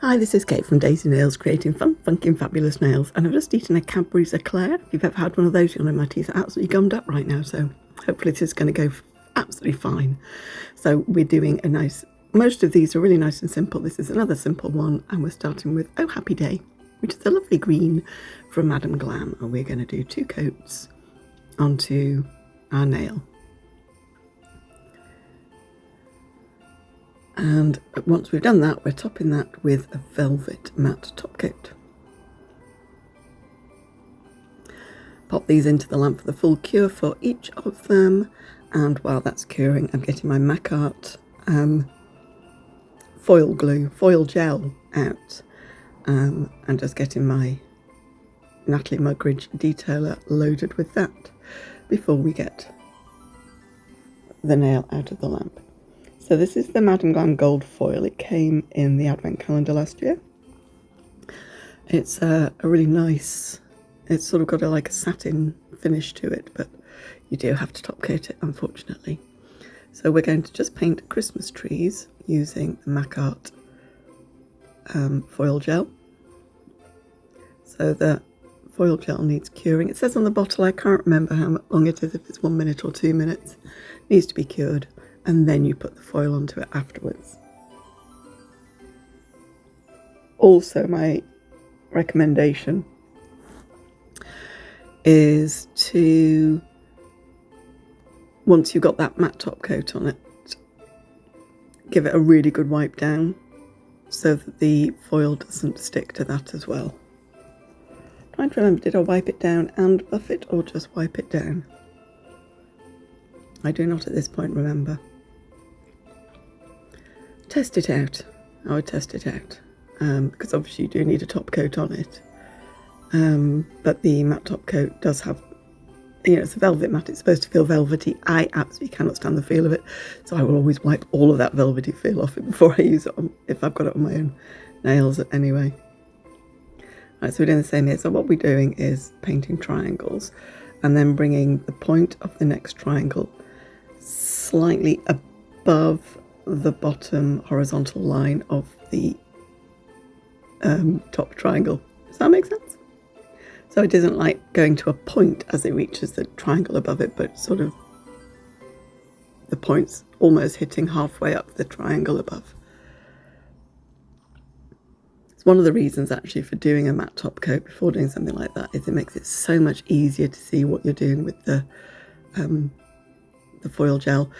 Hi, this is Kate from Daisy Nails, creating fun, funky and fabulous nails, and I've just eaten a Cadbury's Eclair. If you've ever had one of those, you'll know my teeth are absolutely gummed up right now, so hopefully this is going to go absolutely fine. So we're doing a nice, most of these are really nice and simple. This is another simple one, and we're starting with Oh Happy Day, which is a lovely green from Madam Glam, and we're going to do 2 coats onto our nail. And once we've done that, we're topping that with a velvet matte top coat. Pop these into the lamp for the full cure for each of them, and while that's curing, I'm getting my Mac Art foil gel out, and just getting my Natalie Mugridge detailer loaded with that before we get the nail out of the lamp. So this is the Madam Glam Gold Foil. It came in the Advent calendar last year. It's a really nice, it's sort of got like a satin finish to it, but you do have to top coat it, unfortunately. So we're going to just paint Christmas trees using the Mac Art foil gel. So the foil gel needs curing. It says on the bottle, I can't remember how long it is, if it's 1 minute or 2 minutes. It needs to be cured, and then you put the foil onto it afterwards. Also, my recommendation is to, once you've got that matte top coat on it, give it a really good wipe down so that the foil doesn't stick to that as well. Trying to remember, did I wipe it down and buff it, or just wipe it down? I do not at this point remember. Test it out. I would test it out, because obviously you do need a top coat on it. But the matte top coat does have, it's a velvet matte. It's supposed to feel velvety. I absolutely cannot stand the feel of it, so I will always wipe all of that velvety feel off it before I use it on, if I've got it on my own nails anyway. Right, so we're doing the same here. So what we're doing is painting triangles, and then bringing the point of the next triangle slightly above the bottom horizontal line of the top triangle. Does that make sense? So it isn't like going to a point as it reaches the triangle above it, but sort of the point's almost hitting halfway up the triangle above. It's one of the reasons actually for doing a matte top coat before doing something like that, is it makes it so much easier to see what you're doing with the foil gel.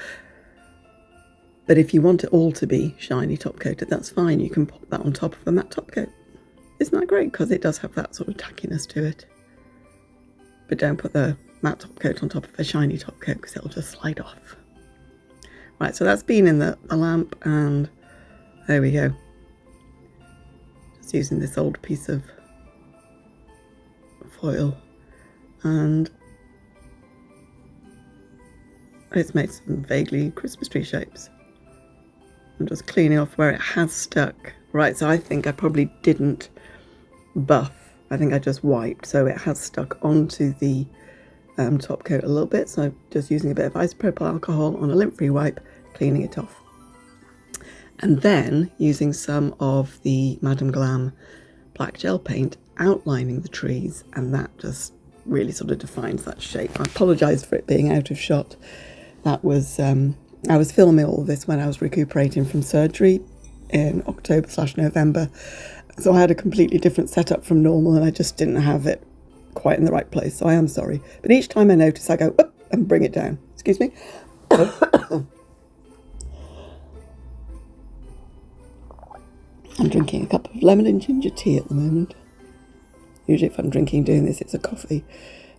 But if you want it all to be shiny top coated, that's fine. You can pop that on top of a matte top coat. Isn't that great? Because it does have that sort of tackiness to it. But don't put the matte top coat on top of a shiny top coat, because it'll just slide off. Right, so that's been in the lamp, and there we go. Just using this old piece of foil, and it's made some vaguely Christmas tree shapes. I'm just cleaning off where it has stuck. Right, so I think I probably didn't buff. I think I just wiped, so it has stuck onto the top coat a little bit. So I'm just using a bit of isopropyl alcohol on a lint-free wipe, cleaning it off. And then using some of the Madam Glam black gel paint, outlining the trees, and that just really sort of defines that shape. I apologise for it being out of shot. That was, I was filming all this when I was recuperating from surgery in October/November. So I had a completely different setup from normal, and I just didn't have it quite in the right place. So I am sorry. But each time I notice, I go up and bring it down. Excuse me. I'm drinking a cup of lemon and ginger tea at the moment. Usually if I'm doing this, it's a coffee.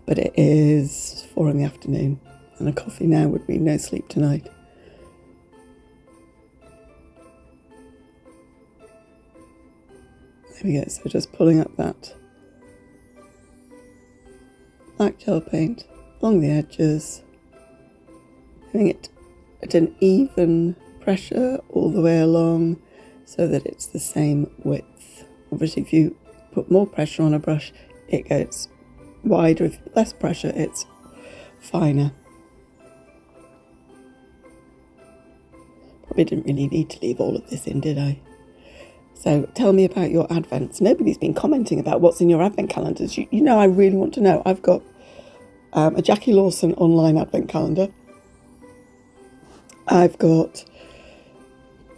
But it is 4 in the afternoon. And a coffee now would mean no sleep tonight. There we go, so just pulling up that black gel paint along the edges, doing it at an even pressure all the way along so that it's the same width. Obviously, if you put more pressure on a brush, it gets wider. If less pressure, it's finer. Probably didn't really need to leave all of this in, did I? So tell me about your Advents. Nobody's been commenting about what's in your Advent calendars. You know, I really want to know. I've got a Jackie Lawson online Advent calendar. I've got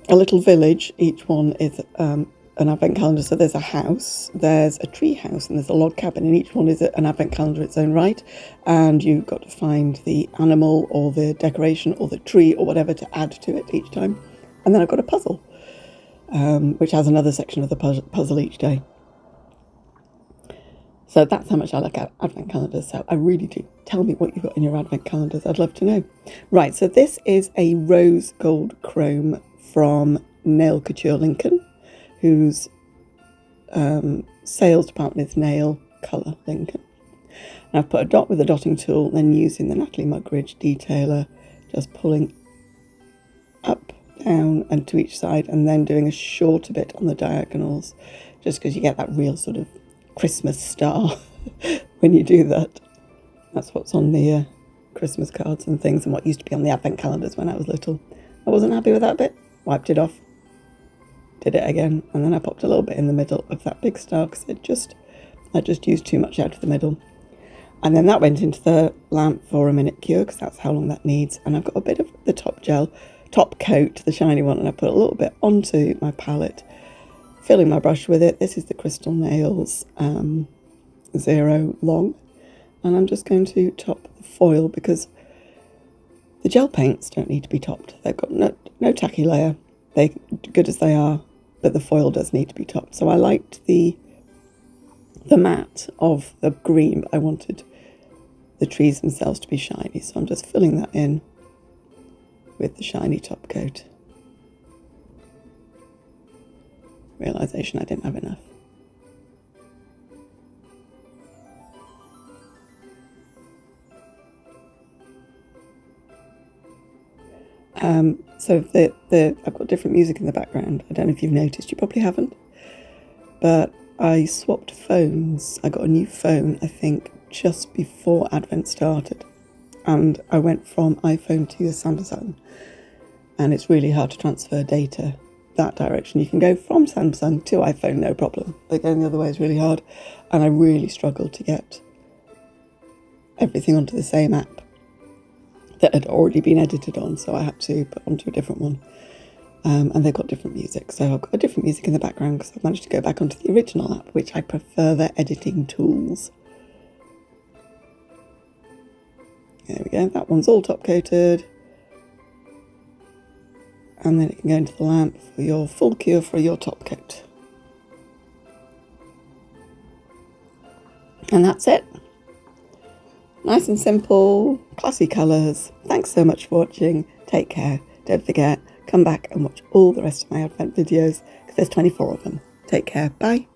a little village. Each one is an Advent calendar. So there's a house, there's a tree house, and there's a log cabin, and each one is an Advent calendar in its own right. And you've got to find the animal or the decoration or the tree or whatever to add to it each time. And then I've got a puzzle, which has another section of the puzzle each day. So that's how much I like Advent calendars. So I really do. Tell me what you've got in your Advent calendars. I'd love to know. Right, so this is a rose gold chrome from Nail Couture Lincoln, whose sales department is Nail Colour Lincoln. And I've put a dot with a dotting tool, then using the Natalie Mugridge detailer, just pulling up, down and to each side, and then doing a shorter bit on the diagonals, just because you get that real sort of Christmas star when you do that. That's what's on the Christmas cards and things, and what used to be on the Advent calendars when I was little. I wasn't happy with that bit, wiped it off, did it again, and then I popped a little bit in the middle of that big star because I just used too much out of the middle. And then that went into the lamp for a minute cure, because that's how long that needs. And I've got a bit of the top coat, the shiny one, and I put a little bit onto my palette, filling my brush with it. This is the Crystal Nails 0 long, and I'm just going to top the foil because the gel paints don't need to be topped. They've got no tacky layer. They're good as they are, but the foil does need to be topped. So I liked the matte of the green, but I wanted the trees themselves to be shiny, so I'm just filling that in with the shiny top coat. Realisation I didn't have enough. So I've got different music in the background. I don't know if you've noticed, you probably haven't, but I swapped phones. I got a new phone, I think, just before Advent started, and I went from iPhone to a Samsung, and it's really hard to transfer data that direction. You can go from Samsung to iPhone, no problem, but going the other way is really hard, and I really struggled to get everything onto the same app that had already been edited on, so I had to put onto a different one. And they've got different music, so I've got a different music in the background because I've managed to go back onto the original app, which I prefer their editing tools. There we go, that one's all top coated, and then it can go into the lamp for your full cure for your top coat. And that's it. Nice and simple, classy colours. Thanks so much for watching. Take care. Don't forget, come back and watch all the rest of my Advent videos because there's 24 of them. Take care. Bye.